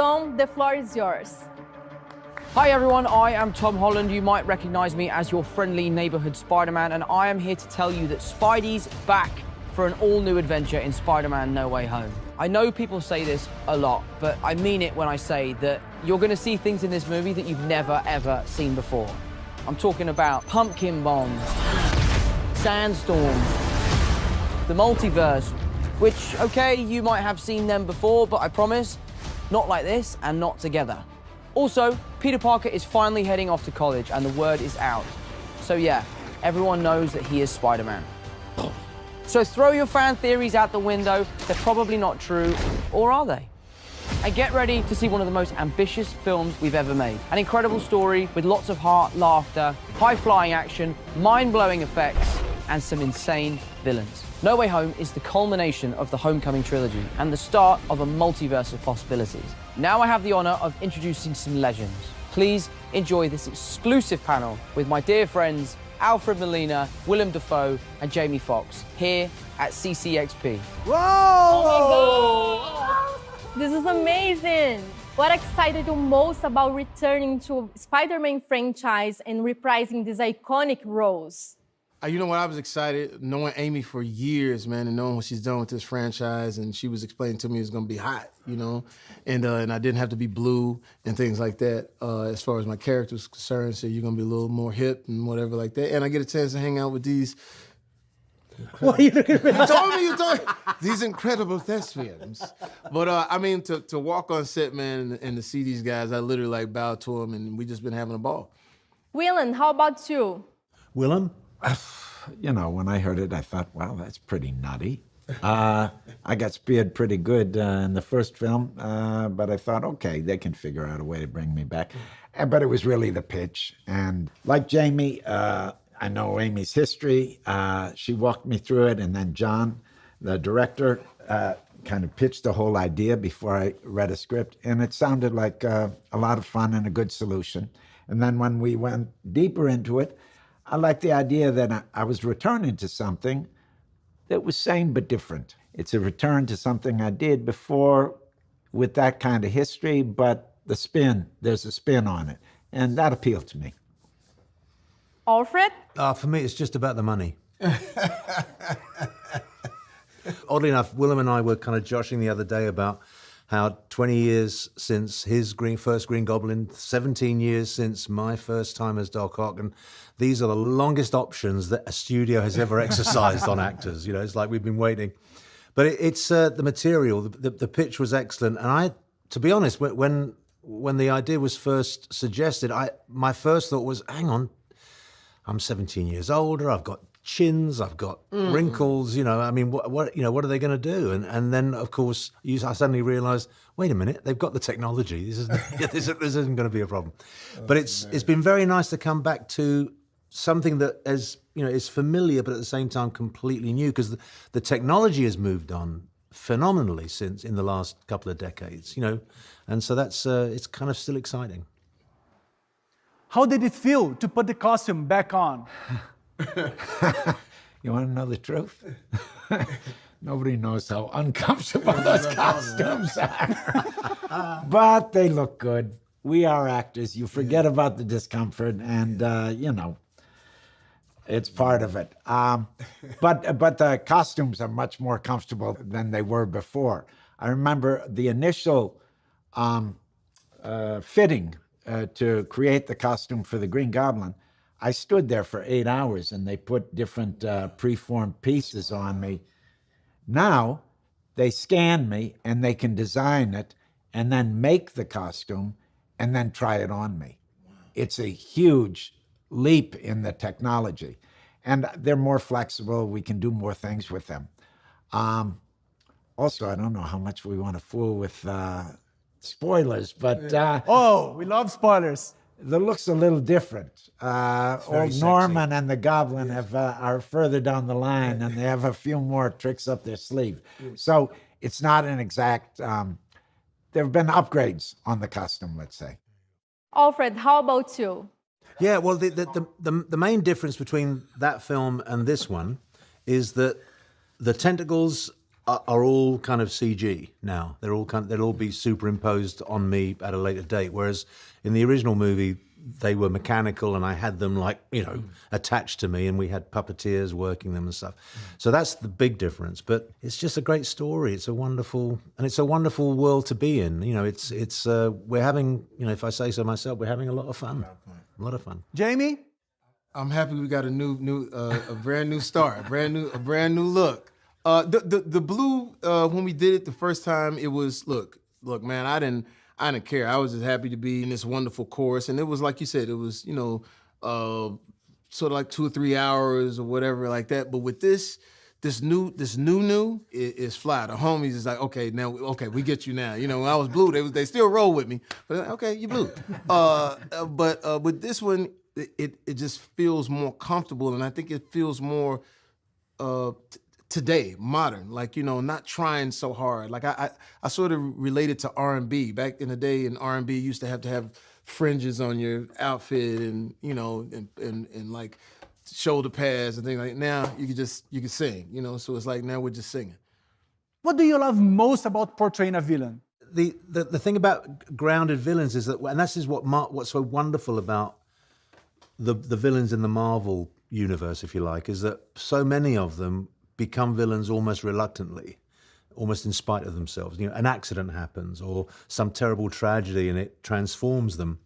Tom, the floor is yours. Hi everyone, I am Tom Holland. You might recognize me as your friendly neighborhood Spider-Man, and I am here to tell you that Spidey's back for an all-new adventure in Spider-Man No Way Home. I know people say this a lot, but I mean it when I say that you're gonna see things in this movie that you've never, ever seen before. I'm talking about pumpkin bombs, sandstorms, the multiverse, which, okay, you might have seen them before, but I promise, not like this and not together. Also, Peter Parker is finally heading off to college and the word is out. So yeah, everyone knows that he is Spider-Man. So throw your fan theories out the window. They're probably not true, or are they? And get ready to see one of the most ambitious films we've ever made. An incredible story with lots of heart, laughter, high-flying action, mind-blowing effects, and some insane villains. No Way Home is the culmination of the Homecoming trilogy and the start of a multiverse of possibilities. Now I have the honor of introducing some legends. Please enjoy this exclusive panel with my dear friends ALFRED Molina, Willem Dafoe, and Jamie Foxx here at CCXP. Whoa! Oh my God! This is amazing! What excited you most about returning to Spider-Man franchise and reprising these iconic roles? You know what, I was excited knowing Amy for years, man, and knowing what she's done with this franchise, and she was explaining to me it's gonna be hot, you know, and I didn't have to be blue and things like that as far as my character was concerned, so you're gonna be a little more hip and whatever like that, and I get a chance to hang out with these... What are you looking at me? You told me, these incredible thespians. But I mean, to walk on set, man, and to see these guys, I literally like bowed to them, and we just been having a ball. Willem, how about you? Willem? You know, when I heard it, I thought, wow, that's pretty nutty. I got speared pretty good in the first film, but I thought, okay, they can figure out a way to bring me back. But it was really the pitch. And like Jamie, I know Amy's history. She walked me through it, and then John, the director, kind of pitched the whole idea before I read a script, and it sounded like a lot of fun and a good solution. And then when we went deeper into it, I liked the idea that I was returning to something that was same but different. It's a return to something I did before with that kind of history, but the spin, there's a spin on it, and that appealed to me. ALFRED? For me, it's just about the money. Oddly enough, Willem and I were kind of joshing the other day about how 20 years since his first Green Goblin, 17 years since my first time as Doc Ock, and these are the longest options that a studio has ever exercised on actors. You know, it's like we've been waiting. But it's the material, the pitch was excellent, and I, to be honest, when the idea was first suggested, my first thought was, hang on, I'm 17 years older, I've got chins, I've got wrinkles, you know, I mean, what are they going to do? And then, of course, I suddenly realized, wait a minute, they've got the technology. This isn't going to be a problem. But it's been very nice to come back to something that is familiar, but at the same time completely new, because the technology has moved on phenomenally since in the last couple of decades, you know, and so that's it's kind of still exciting. How did it feel to put the costume back on? You want to know the truth? Nobody knows how uncomfortable those costumes are. But they look good. We are actors. You forget about the discomfort, and you know, it's part of it. But the costumes are much more comfortable than they were before. I remember the initial fitting to create the costume for the Green Goblin. I stood there for 8 hours, and they put different preformed pieces on me. Now, they scan me, and they can design it, and then make the costume, and then try it on me. It's a huge leap in the technology. And they're more flexible. We can do more things with them. Also, I don't know how much we want to fool with spoilers, but... Oh, we love spoilers. The look's a little different. Old Norman and the Goblin are further down the line, and they have a few more tricks up their sleeve. So it's not an exact... there have been upgrades on the costume, let's say. ALFRED, how about you? Yeah, well, the main difference between that film and this one is that the tentacles are all kind of CG now. They'll all be superimposed on me at a later date. Whereas in the original movie, they were mechanical, and I had them attached to me, and we had puppeteers working them and stuff. So that's the big difference. But it's just a great story. It's a wonderful world to be in. We're having, if I say so myself, we're having a lot of fun. A lot of fun. Jamie? I'm happy we got a brand new start, a brand new look. The blue, when we did it the first time, it was look, man, I didn't care. I was just happy to be in this wonderful chorus, and it was like you said, it was sort of like 2 or 3 hours or whatever like that. But with this new is fly. The homies is like, okay, we get you now. When I was blue, they still roll with me, but okay, you blue. But with this one, it just feels more comfortable, and I think it feels more today, modern, not trying so hard. Like I sort of related to R&B. Back in the day in R&B, you used to have fringes on your outfit and, and like shoulder pads and things like that. Now you can sing, so it's like now we're just singing. What do you love most about portraying a villain? The thing about grounded villains is that, and this is what's so wonderful about the villains in the Marvel universe, if you like, is that so many of them become villains almost reluctantly, almost in spite of themselves. An accident happens or some terrible tragedy and it transforms them.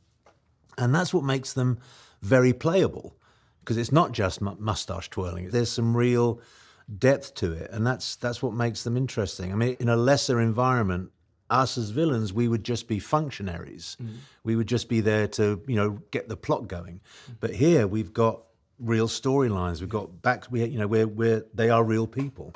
And that's what makes them very playable, because it's not just mustache twirling. There's some real depth to it, and that's what makes them interesting. I mean, in a lesser environment, us as villains, we would just be functionaries. We would just be there to, get the plot going. But here we've got real storylines. We've got they are real people,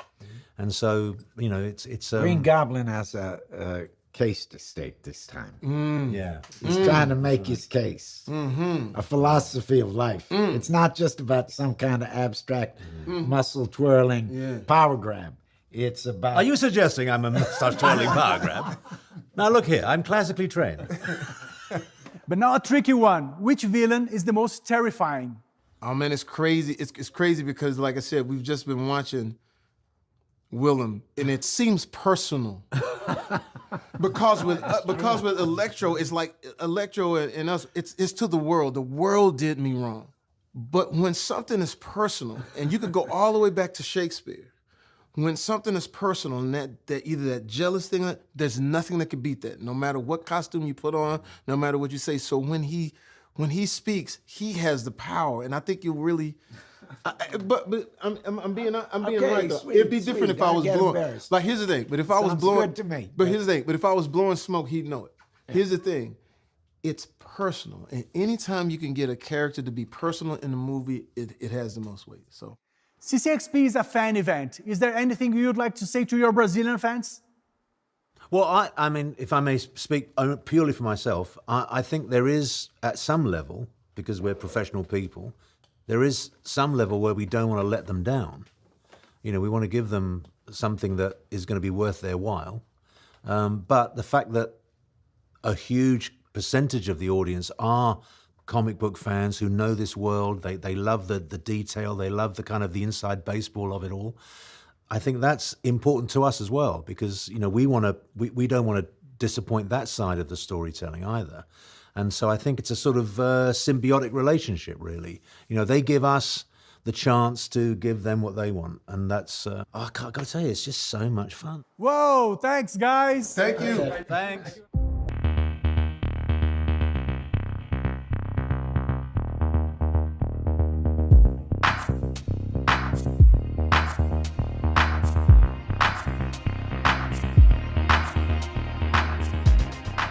and so it's Green Goblin has a case to state this time. Yeah, he's trying to make his case, a philosophy of life. It's not just about some kind of abstract muscle twirling power grab. It's about. Are you suggesting I'm a mustache twirling power grab? Now look here, I'm classically trained. But now a tricky one. Which villain is the most terrifying? Oh man, it's crazy. It's crazy because, like I said, we've just been watching WILLEM, and it seems personal. because with Electro, it's like Electro and us. It's to the world. The world did me wrong. But when something is personal, and you could go all the way back to Shakespeare, when something is personal, and that either that jealous thing, there's nothing that can beat that. No matter what costume you put on, no matter what you say. So when he speaks, he has the power, and I think you'll really. But I'm being right though. It'd be different if I was blowing. Like here's the thing. But if I was blowing, good to me. But here's the thing. But if I was blowing smoke, he'd know it. Here's the thing. It's personal, and anytime you can get a character to be personal in a movie, it has the most weight. So. CCXP is a fan event. Is there anything you'd like to say to your Brazilian fans? Well, I mean, if I may speak purely for myself, I think there is, at some level, because we're professional people, there is some level where we don't want to let them down. We want to give them something that is going to be worth their while. But the fact that a huge percentage of the audience are comic book fans who know this world, they love the detail, they love the kind of the inside baseball of it all. I think that's important to us as well, because we don't want to disappoint that side of the storytelling either. And so I think it's a sort of symbiotic relationship, really. They give us the chance to give them what they want, and that's I gotta tell you, it's just so much fun. Whoa, thanks guys. Thank you. Thanks.